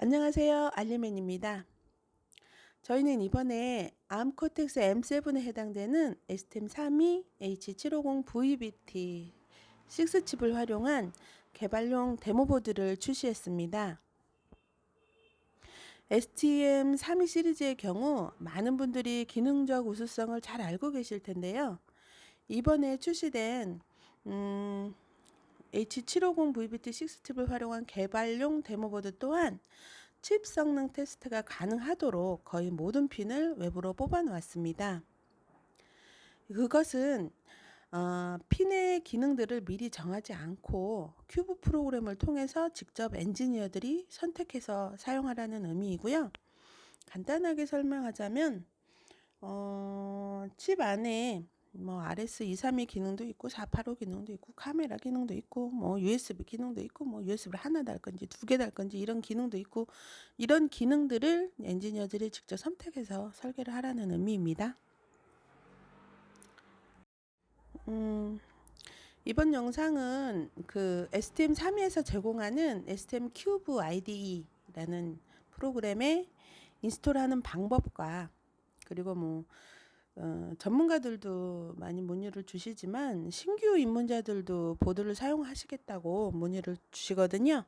안녕하세요. 알림맨입니다. 저희는 이번에 암코텍스 M7에 해당되는 STM32 H750 VBT 6칩을 활용한 개발용 데모보드를 출시했습니다. STM32 시리즈의 경우 많은 분들이 기능적 우수성을 잘 알고 계실 텐데요. 이번에 출시된 H750 VBT 6칩을 활용한 개발용 데모보드 또한 칩 성능 테스트가 가능하도록 거의 모든 핀을 외부로 뽑아 놓았습니다. 그것은 핀의 기능들을 미리 정하지 않고 큐브 프로그램을 통해서 직접 엔지니어들이 선택해서 사용하라는 의미이고요. 간단하게 설명하자면 칩 안에 RS232 기능도 있고 485 기능도 있고 카메라 기능도 있고 USB 기능도 있고 USB를 하나 달 건지 두 개 달 건지 이런 기능도 있고, 이런 기능들을 엔지니어들이 직접 선택해서 설계를 하라는 의미입니다. 이번 영상은 그 STM32에서 제공하는 STM 큐브 IDE라는 프로그램에 인스톨하는 방법과, 그리고 전문가들도 많이 문의를 주시지만 신규 입문자들도 보드를 사용하시겠다고 문의를 주시거든요.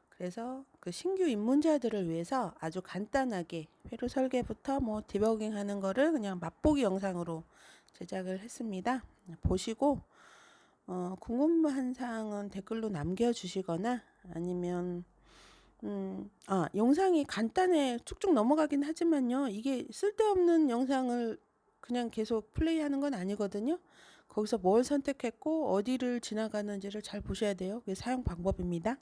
그래서 그 신규 입문자들을 위해서 아주 간단하게 회로 설계부터 디버깅 하는 거를 그냥 맛보기 영상으로 제작을 했습니다. 보시고 궁금한 사항은 댓글로 남겨주시거나 아니면 영상이 간단해 쭉쭉 넘어가긴 하지만요, 이게 쓸데없는 영상을 그냥 계속 플레이하는 건 아니거든요. 거기서 뭘 선택했고 어디를 지나가는지를 잘 보셔야 돼요. 그게 사용 방법입니다.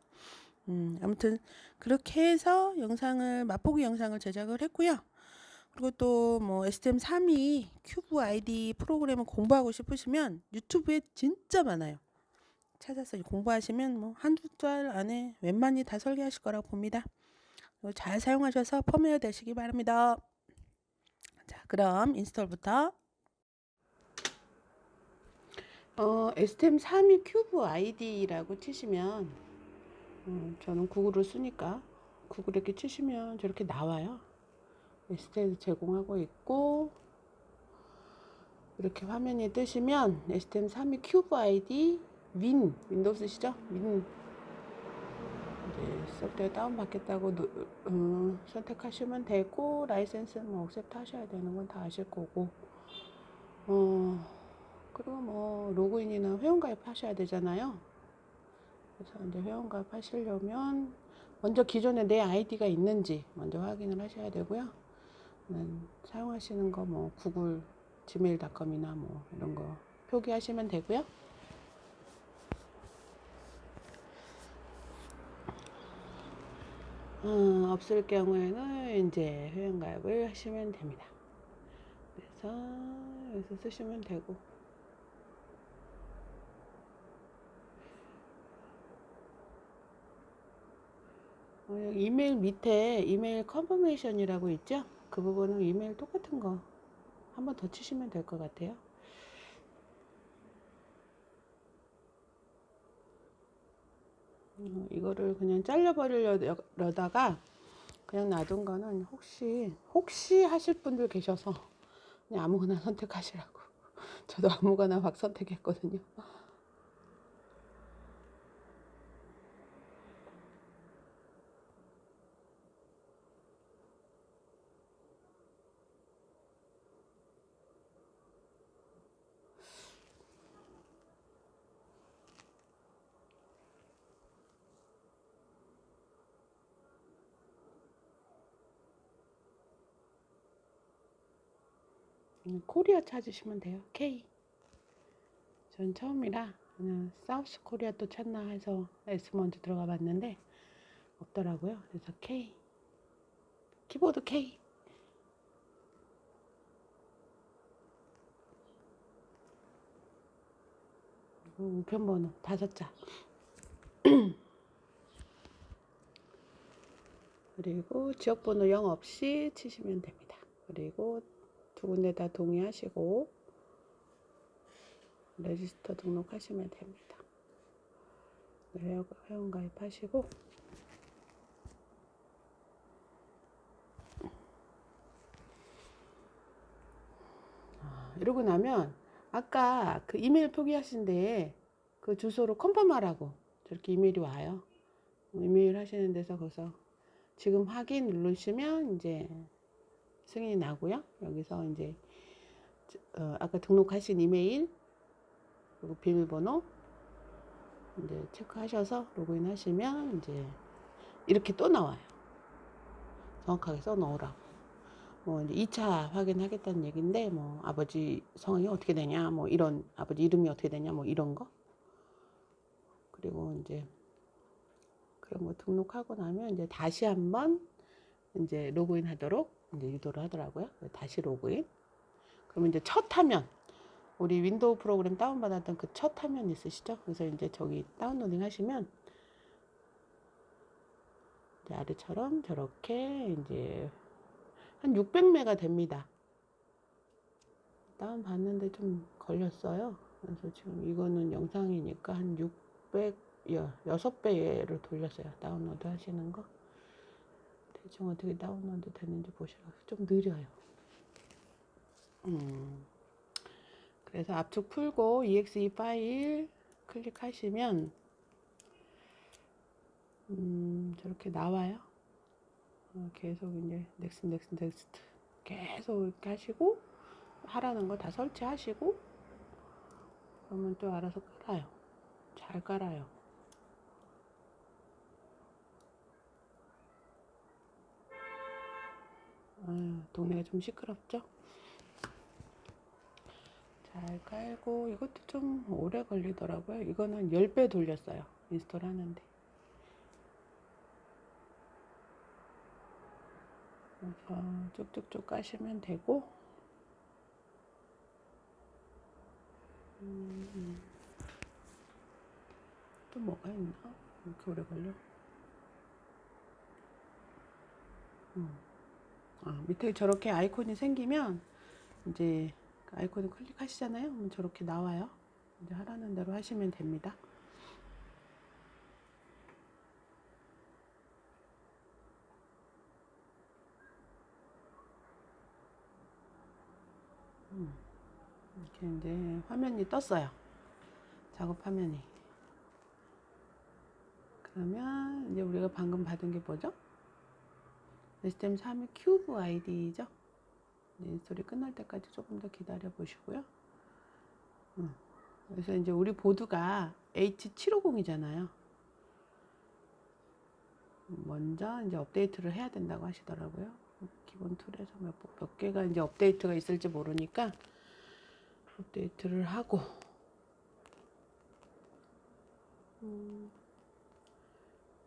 아무튼 그렇게 해서 맛보기 영상을 제작을 했고요. 그리고 또 STM32 큐브 아이디 프로그램을 공부하고 싶으시면 유튜브에 진짜 많아요. 찾아서 공부하시면 한두 달 안에 웬만히 다 설계하실 거라고 봅니다. 잘 사용하셔서 펌웨어 되시기 바랍니다. 자, 그럼 인스톨부터 STM32 큐브 아이디라고 치시면 저는 구글을 쓰니까 구글에 이렇게 치시면 저렇게 나와요. STM 제공하고 있고, 이렇게 화면이 뜨시면 STM32 큐브 아이디 윈도우스시죠? 쓸 때 다운받겠다고 선택하시면 되고, 라이센스는 억셉트 하셔야 되는 건 다 아실 거고, 그리고 로그인이나 회원가입 하셔야 되잖아요. 그래서 이제 회원가입 하시려면 먼저 기존에 내 아이디가 있는지 먼저 확인을 하셔야 되고요. 사용하시는 거 구글 gmail.com이나 이런 거 표기하시면 되고요. 없을 경우에는 이제 회원가입을 하시면 됩니다. 그래서 여기서 쓰시면 되고, 이메일 밑에 이메일 컨퍼메이션이라고 있죠? 그 부분은 이메일 똑같은 거 한번 더 치시면 될 것 같아요. 이거를 그냥 잘라버리려다가 그냥 놔둔 거는 혹시 하실 분들 계셔서 그냥 아무거나 선택하시라고. 저도 아무거나 막 선택했거든요. 코리아 찾으시면 돼요. K. 전 처음이라 그냥 사우스 코리아 또 찾나 해서 S 먼저 들어가 봤는데 없더라고요. 그래서 K. 키보드 K. 우편번호 5자. 그리고 지역번호 0 없이 치시면 됩니다. 그리고 두 군데 다 동의하시고 레지스터 등록하시면 됩니다. 회원가입 하시고, 이러고 나면 아까 그 이메일 표기하신 데에 그 주소로 컨펌하라고 저렇게 이메일이 와요. 이메일 하시는 데서 거기서 지금 확인 누르시면 이제 승인이 나고요. 여기서 이제 아까 등록하신 이메일 그리고 비밀번호 이제 체크하셔서 로그인 하시면 이제 이렇게 또 나와요. 정확하게 써 넣으라고. 뭐 이제 2차 확인하겠다는 얘기인데 뭐 아버지 성이 어떻게 되냐 뭐 이런 아버지 이름이 어떻게 되냐 뭐 이런 거 그리고 이제 그런 거 등록하고 나면 이제 다시 한번 이제 로그인 하도록 이제 유도를 하더라고요. 다시 로그인. 그러면 이제 첫 화면 우리 윈도우 프로그램 다운받았던 그 첫 화면 있으시죠? 그래서 이제 저기 다운로딩 하시면 이제 아래처럼 저렇게 이제 한 600메가 됩니다. 다운 받는데 좀 걸렸어요. 그래서 지금 이거는 영상이니까 한 6배로 돌렸어요. 다운로드 하시는 거. 대충 어떻게 다운로드 되는지 보시라고. 좀 느려요. 그래서 압축 풀고 exe 파일 클릭하시면 저렇게 나와요. 계속 이제 넥스트 계속 이렇게 하시고 하라는 거 다 설치하시고 그러면 또 알아서 깔아요. 잘 깔아요. 동네가 좀 시끄럽죠? 잘 깔고 이것도 좀 오래 걸리더라고요. 이거는 10배 돌렸어요. 인스톨 하는데. 그래서 쭉쭉쭉 까시면 되고 또 뭐가 있나? 이렇게 오래 걸려? 밑에 저렇게 아이콘이 생기면 이제 아이콘을 클릭하시잖아요. 그럼 저렇게 나와요. 이제 하라는 대로 하시면 됩니다. 이렇게 이제 화면이 떴어요. 작업 화면이. 그러면 이제 우리가 방금 받은 게 뭐죠? STM 3의 큐브 아이디죠. 인스톨이 끝날 때까지 조금 더 기다려 보시고요. 그래서 이제 우리 보드가 H750이잖아요. 먼저 이제 업데이트를 해야 된다고 하시더라고요. 기본 툴에서 몇 개가 이제 업데이트가 있을지 모르니까 업데이트를 하고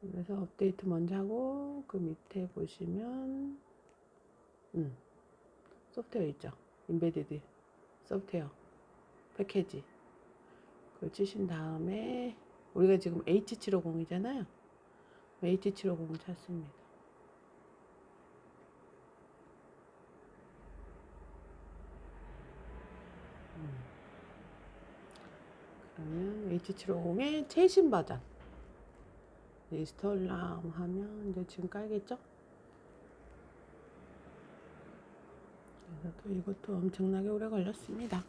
그래서 업데이트 먼저 하고 그 밑에 보시면 소프트웨어 있죠. 인베디드 소프트웨어 패키지 그걸 치신 다음에 우리가 지금 H750이잖아요. H750을 찾습니다. 그러면 H750의 최신 버전 인스톨람 하면 이제 지금 깔겠죠? 그래서 또 이것도 엄청나게 오래 걸렸습니다.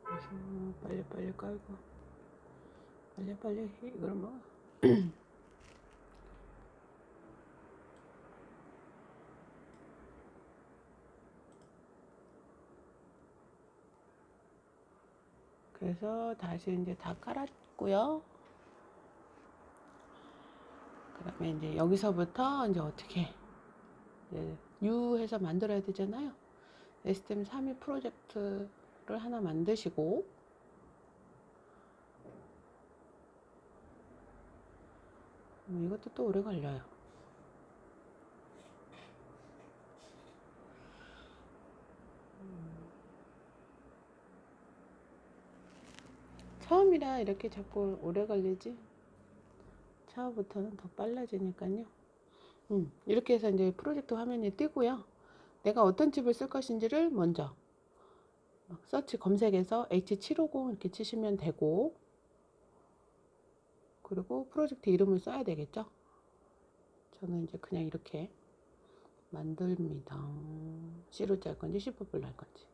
그래서 빨리 깔고 빨리 이걸 뭐 그래서 다시 이제 다 깔았고요. 그다음에 이제 여기서부터 이제 어떻게 이제 해서 만들어야 되잖아요. STM 3위 프로젝트를 하나 만드시고 이것도 또 오래 걸려요. 처음이라 이렇게 자꾸 오래 걸리지 차후부터는 더 빨라지니까요. 이렇게 해서 이제 프로젝트 화면이 뜨고요. 내가 어떤 칩을 쓸 것인지를 먼저 서치 검색해서 H750 이렇게 치시면 되고 그리고 프로젝트 이름을 써야 되겠죠. 저는 이제 그냥 이렇게 만듭니다. C로 짤 건지 C법을 할 건지.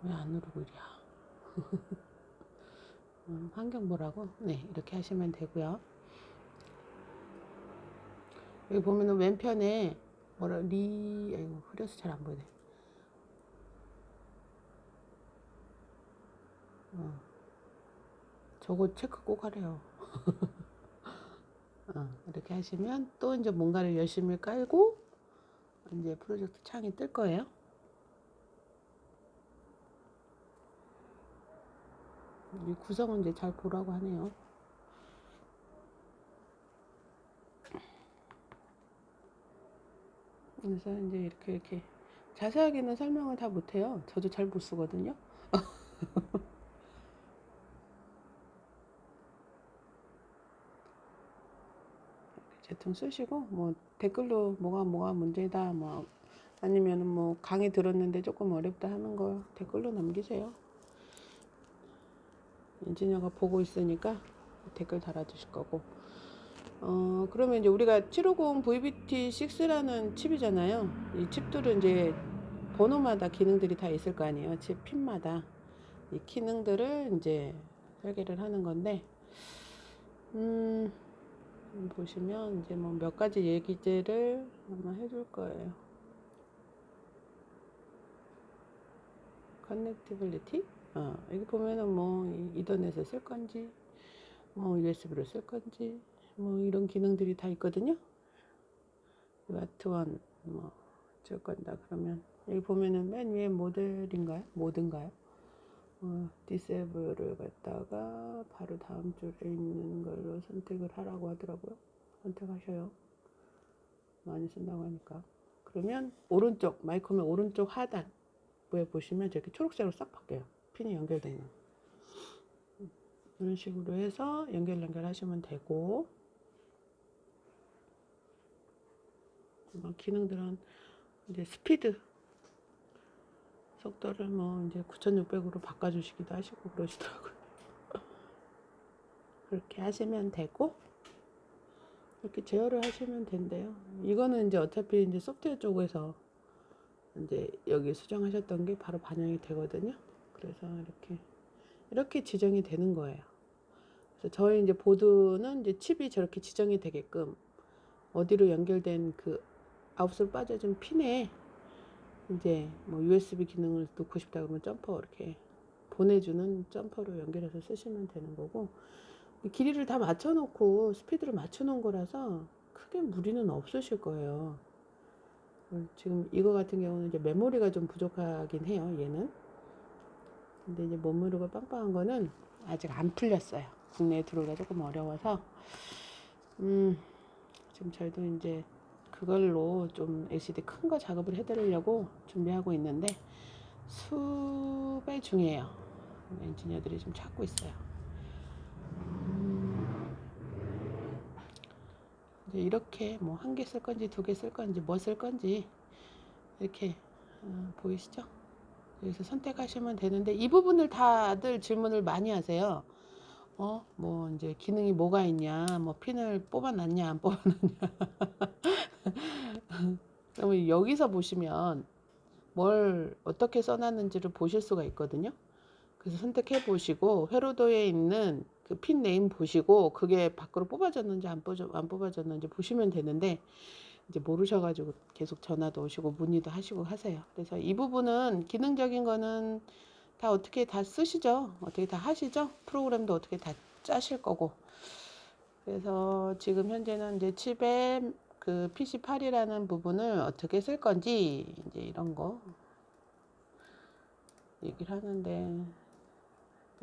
왜 안 누르고 이랴. 환경 보라고? 네, 이렇게 하시면 되고요. 여기 보면은 왼편에 뭐라 아이고 흐려서 잘 안 보이네. 저거 체크 꼭 하래요. 이렇게 하시면 또 이제 뭔가를 열심히 깔고 이제 프로젝트 창이 뜰 거예요. 이 구성은 이제 잘 보라고 하네요. 그래서 이제 이렇게 자세하게는 설명을 다 못해요. 저도 잘 못 쓰거든요. 대충 쓰시고 뭐 댓글로 뭐가 문제다 뭐 아니면은 뭐 강의 들었는데 조금 어렵다 하는 거 댓글로 남기세요. 엔지니어가 보고 있으니까 댓글 달아주실 거고. 그러면 이제 우리가 750 VBT6라는 칩이잖아요. 이 칩들은 이제 번호마다 기능들이 다 있을 거 아니에요. 칩 핀마다 이 기능들을 이제 설계를 하는 건데, 보시면 이제 뭐 몇 가지 얘기들을 아마 해줄 거예요. 커넥티빌리티? 여기 보면은 뭐 이더넷을 쓸 건지, 뭐 USB로 쓸 건지, 뭐 이런 기능들이 다 있거든요. 와트원 뭐 어쩔 건다 그러면 여기 보면은 맨 위에 모델인가요? 모든가요? 디세이블을 갖다가 바로 다음 줄에 있는 걸로 선택을 하라고 하더라고요. 선택하셔요. 많이 쓴다고 하니까. 그러면 오른쪽 마이크맨 오른쪽 하단부에 보시면 저렇게 초록색으로 싹 바뀌어요. 핀이 연결되어 있는. 이런 식으로 해서 연결하시면 되고, 기능들은 이제 스피드 속도를 뭐 이제 9600으로 바꿔주시기도 하시고 그러시더라고요. 그렇게 하시면 되고, 이렇게 제어를 하시면 된대요. 이거는 이제 어차피 이제 소프트웨어 쪽에서 이제 여기 수정하셨던 게 바로 반영이 되거든요. 그래서 이렇게 지정이 되는 거예요. 그래서 저희 이제 보드는 이제 칩이 저렇게 지정이 되게끔 어디로 연결된 그 아웃솔 빠져진 핀에 이제 뭐 USB 기능을 넣고 싶다 그러면 점퍼 이렇게 보내주는 점퍼로 연결해서 쓰시면 되는 거고, 길이를 다 맞춰놓고 스피드를 맞춰놓은 거라서 크게 무리는 없으실 거예요. 지금 이거 같은 경우는 이제 메모리가 좀 부족하긴 해요, 얘는. 근데 이제 메모리가 빵빵한 거는 아직 안 풀렸어요. 국내에 들어오기가 조금 어려워서 지금 저희도 이제 그걸로 좀 LCD 큰 거 작업을 해드리려고 준비하고 있는데 수배 중이에요. 엔지니어들이 좀 찾고 있어요. 이제 이렇게 뭐 한 개 쓸 건지 두 개 쓸 건지 뭐 쓸 건지 이렇게 보이시죠? 그래서 선택하시면 되는데 이 부분을 다들 질문을 많이 하세요. 뭐 이제 기능이 뭐가 있냐, 뭐 핀을 뽑아놨냐 안 뽑아놨냐. 그러면 여기서 보시면 뭘 어떻게 써놨는지를 보실 수가 있거든요. 그래서 선택해 보시고 회로도에 있는 그 핀 네임 보시고 그게 밖으로 뽑아졌는지 안 뽑아졌는지 보시면 되는데, 이제 모르셔가지고 계속 전화도 오시고 문의도 하시고 하세요. 그래서 이 부분은 기능적인 거는 다 어떻게 다 쓰시죠? 어떻게 다 하시죠? 프로그램도 어떻게 다 짜실 거고. 그래서 지금 현재는 이제 칩에 그 PC8이라는 부분을 어떻게 쓸 건지 이제 이런 거 얘기를 하는데,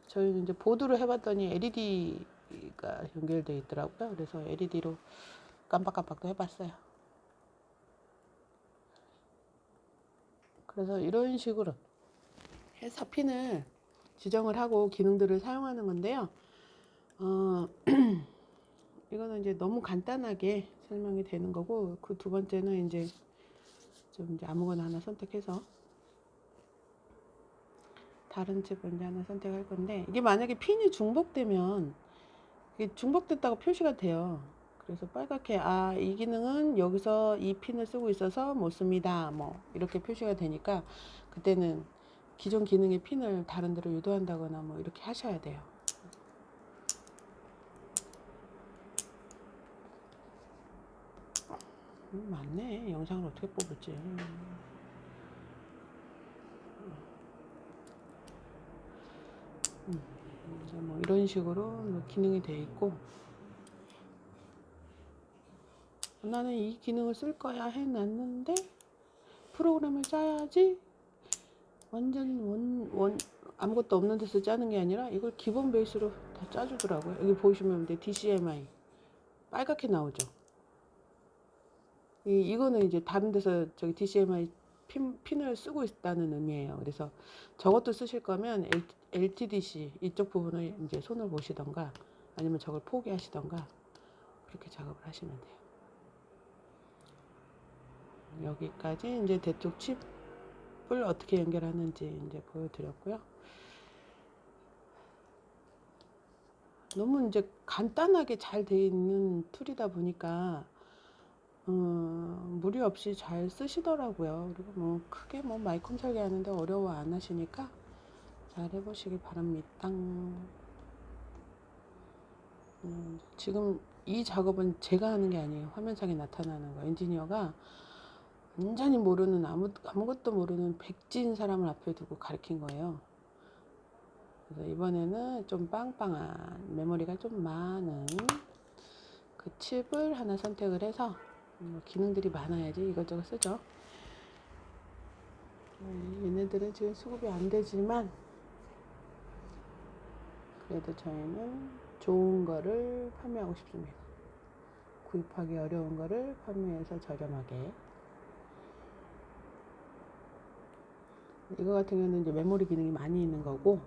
저희는 이제 보드로 해봤더니 LED가 연결되어 있더라고요. 그래서 LED로 깜빡깜빡도 해봤어요. 그래서 이런 식으로 해서 핀을 지정을 하고 기능들을 사용하는 건데요. 이거는 이제 너무 간단하게 설명이 되는 거고, 그 두 번째는 이제 좀 이제 아무거나 하나 선택해서 다른 칩을 이제 하나 선택할 건데, 이게 만약에 핀이 중복되면 이게 중복됐다고 표시가 돼요. 그래서 빨갛게 이 기능은 여기서 이 핀을 쓰고 있어서 못 씁니다, 뭐 이렇게 표시가 되니까 그때는 기존 기능의 핀을 다른 데로 유도한다거나 뭐 이렇게 하셔야 돼요. 맞네. 영상을 어떻게 뽑을지. 뭐 이런 식으로 기능이 되어 있고, 나는 이 기능을 쓸 거야 해놨는데 프로그램을 짜야지 완전 아무것도 없는 데서 짜는 게 아니라 이걸 기본 베이스로 다 짜주더라고요. 여기 보시면 DCMI 빨갛게 나오죠. 이거는 이제 다른 데서 저기 DCMI 핀을 쓰고 있다는 의미예요. 그래서 저것도 쓰실 거면 LTDC 이쪽 부분을 이제 손을 보시던가 아니면 저걸 포기하시던가 그렇게 작업을 하시면 돼요. 여기까지 이제 대쪽 칩을 어떻게 연결하는지 이제 보여드렸고요. 너무 이제 간단하게 잘 되어 있는 툴이다 보니까 무리 없이 잘 쓰시더라고요. 그리고 뭐 크게 뭐 마이콤 설계하는데 어려워 안 하시니까 잘 해보시기 바랍니다. 지금 이 작업은 제가 하는 게 아니에요. 화면상에 나타나는 거. 엔지니어가 완전히 모르는 아무것도 모르는 백지인 사람을 앞에 두고 가르친 거예요. 그래서 이번에는 좀 빵빵한 메모리가 좀 많은 그 칩을 하나 선택을 해서 기능들이 많아야지 이것저것 쓰죠. 얘네들은 지금 수급이 안 되지만 그래도 저희는 좋은 거를 판매하고 싶습니다. 구입하기 어려운 거를 판매해서 저렴하게. 이거 같은 경우는 이제 메모리 기능이 많이 있는 거고,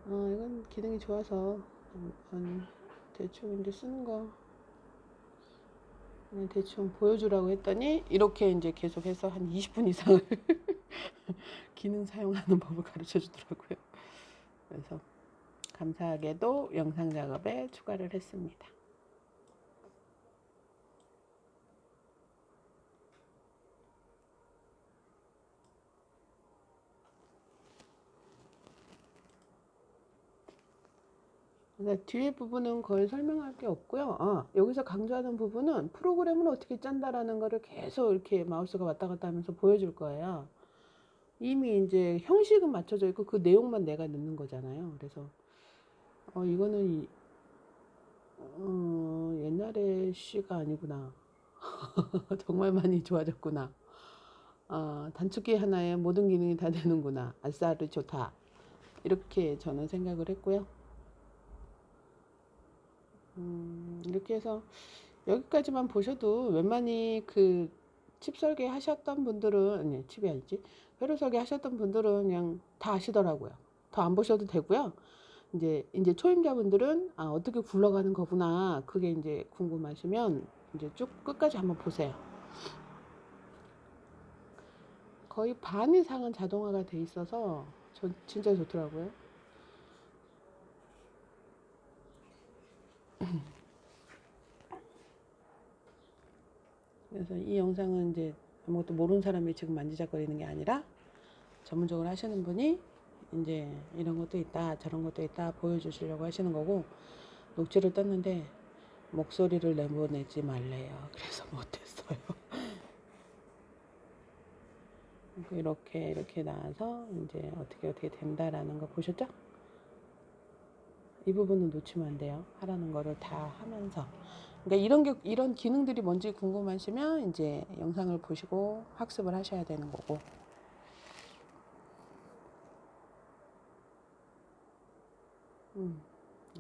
이건 기능이 좋아서 대충 이제 쓰는 거 그냥 대충 보여주라고 했더니 이렇게 이제 계속해서 한 20분 이상을 기능 사용하는 법을 가르쳐 주더라고요. 그래서 감사하게도 영상 작업에 추가를 했습니다. 그래서 뒤에 부분은 거의 설명할 게 없고요. 여기서 강조하는 부분은 프로그램을 어떻게 짠다라는 거를 계속 이렇게 마우스가 왔다 갔다 하면서 보여줄 거예요. 이미 이제 형식은 맞춰져 있고 그 내용만 내가 넣는 거잖아요. 그래서 이거는 옛날에 C가 아니구나. 정말 많이 좋아졌구나. 단축키 하나에 모든 기능이 다 되는구나. 아싸르 좋다. 이렇게 저는 생각을 했고요. 이렇게 해서 여기까지만 보셔도 웬만히 그 칩 설계 하셨던 분들은, 아니 칩이 아니지, 회로 설계 하셨던 분들은 그냥 다 아시더라고요. 더 안 보셔도 되고요. 이제 초임자분들은 어떻게 굴러가는 거구나, 그게 이제 궁금하시면 이제 쭉 끝까지 한번 보세요. 거의 반 이상은 자동화가 돼 있어서 진짜 좋더라고요. 그래서 이 영상은 이제 아무것도 모르는 사람이 지금 만지작거리는 게 아니라 전문적으로 하시는 분이 이제 이런 것도 있다 저런 것도 있다 보여주시려고 하시는 거고, 녹취를 떴는데 목소리를 내보내지 말래요. 그래서 못했어요. 이렇게 나와서 이제 어떻게 된다라는 거 보셨죠? 이 부분은 놓치면 안 돼요. 하라는 거를 다 하면서. 그러니까 이런 기능들이 뭔지 궁금하시면 이제 영상을 보시고 학습을 하셔야 되는 거고.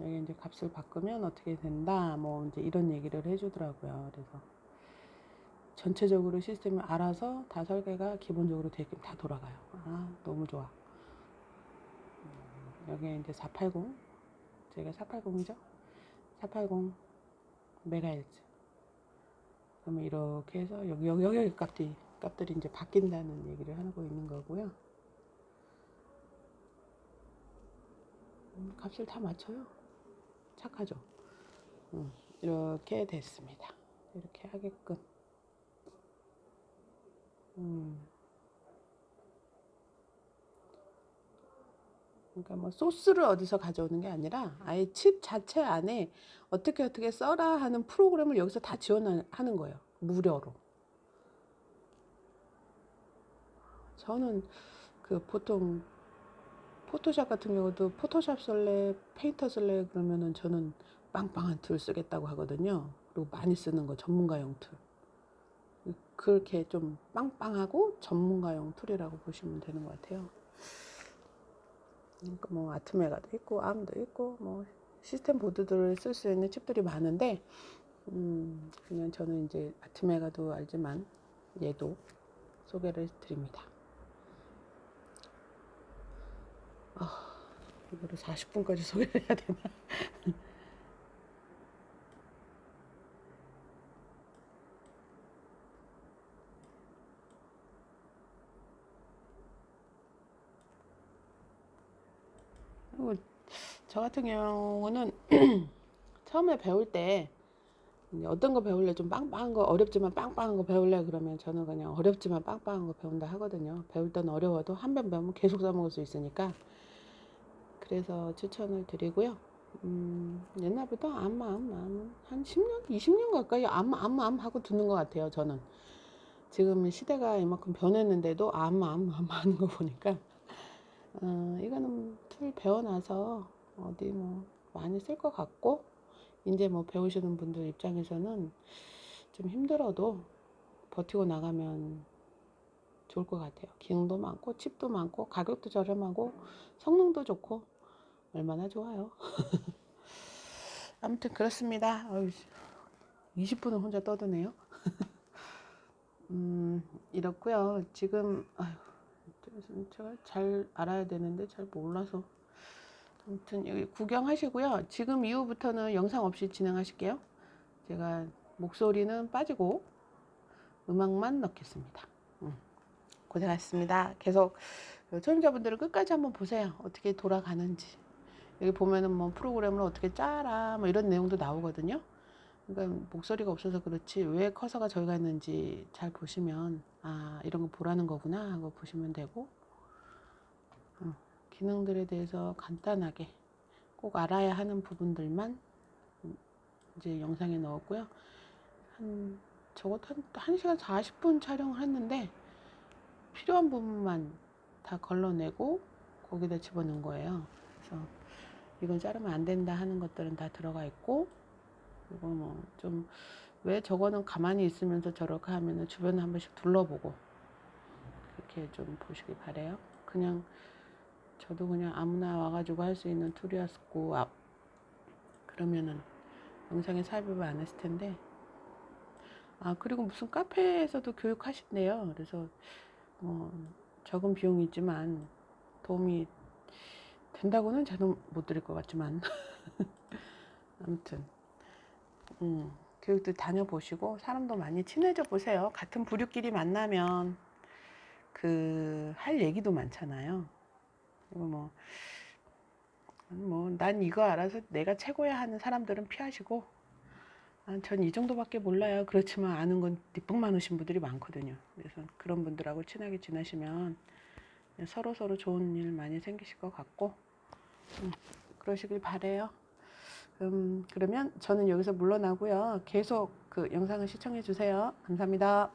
여기 이제 값을 바꾸면 어떻게 된다, 뭐 이제 이런 얘기를 해주더라고요. 그래서 전체적으로 시스템이 알아서 다 설계가 기본적으로 되게 다 돌아가요. 너무 좋아. 여기 이제 480, 제가 480이죠? 480 메가헤르츠. 그러면 이렇게 해서 여기 값들이 이제 바뀐다는 얘기를 하고 있는 거고요. 값을 다 맞춰요. 착하죠. 이렇게 됐습니다. 이렇게 하게끔. 그러니까 뭐 소스를 어디서 가져오는 게 아니라 아예 칩 자체 안에 어떻게 써라 하는 프로그램을 여기서 다 지원하는 거예요. 무료로. 저는 그 보통 포토샵 같은 경우도 포토샵 쓸래, 페인터 쓸래 그러면은 저는 빵빵한 툴 쓰겠다고 하거든요. 그리고 많이 쓰는 거 전문가용 툴. 그렇게 좀 빵빵하고 전문가용 툴이라고 보시면 되는 것 같아요. 그러니까 뭐 아트메가도 있고 암도 있고 뭐 시스템 보드들을 쓸 수 있는 칩들이 많은데 그냥 저는 이제 아트메가도 알지만 얘도 소개를 드립니다. 이거를 40분까지 소개를 해야 되나? 그리고 저 같은 경우는 처음에 배울 때 어떤 거 배울래 좀 빵빵한 거 어렵지만 빵빵한 거 배울래 그러면 저는 그냥 어렵지만 빵빵한 거 배운다 하거든요. 배울 땐 어려워도 한 번 배우면 계속 써먹을 수 있으니까 그래서 추천을 드리고요. 옛날부터 암 한 10년 20년 가까이 암 하고 듣는 것 같아요. 저는 지금 시대가 이만큼 변했는데도 암 하는 거 보니까 이거는 툴 배워놔서 어디 뭐 많이 쓸 것 같고 이제 뭐 배우시는 분들 입장에서는 좀 힘들어도 버티고 나가면 좋을 것 같아요. 기능도 많고 칩도 많고 가격도 저렴하고 성능도 좋고 얼마나 좋아요. 아무튼 그렇습니다. 20분을 혼자 떠드네요. 이렇고요. 지금 제가 잘 알아야 되는데 잘 몰라서 아무튼 여기 구경하시고요. 지금 이후부터는 영상 없이 진행하실게요. 제가 목소리는 빠지고 음악만 넣겠습니다. 고생하셨습니다. 계속 초청자분들은 끝까지 한번 보세요. 어떻게 돌아가는지. 여기 보면은 뭐 프로그램을 어떻게 짜라 뭐 이런 내용도 나오거든요. 그러니까 목소리가 없어서 그렇지 왜 커서가 저기가 있는지 잘 보시면 아 이런 거 보라는 거구나 하고 보시면 되고 기능들에 대해서 간단하게 꼭 알아야 하는 부분들만 이제 영상에 넣었고요. 적어도 한 1시간 40분 촬영을 했는데 필요한 부분만 다 걸러내고 거기다 집어넣은 거예요. 그래서 이건 자르면 안 된다 하는 것들은 다 들어가 있고 그리고 뭐 좀 왜 저거는 가만히 있으면서 저렇게 하면은 주변에 한 번씩 둘러보고 그렇게 좀 보시기 바래요. 그냥 저도 그냥 아무나 와가지고 할 수 있는 툴이었고 그러면은 영상에 삽입을 안 했을 텐데 그리고 무슨 카페에서도 교육하신대요. 그래서 뭐 적은 비용이지만 도움이 된다고는 저는 못 드릴 것 같지만 아무튼 교육도 다녀보시고 사람도 많이 친해져 보세요. 같은 부류끼리 만나면 그 할 얘기도 많잖아요. 그리고 난 이거 알아서 내가 최고야 하는 사람들은 피하시고 전 이 정도밖에 몰라요. 그렇지만 아는 건 뒷북 많으신 분들이 많거든요. 그래서 그런 분들하고 친하게 지내시면 서로 좋은 일 많이 생기실 것 같고 그러시길 바래요. 그러면 저는 여기서 물러나고요. 계속 그 영상을 시청해 주세요. 감사합니다.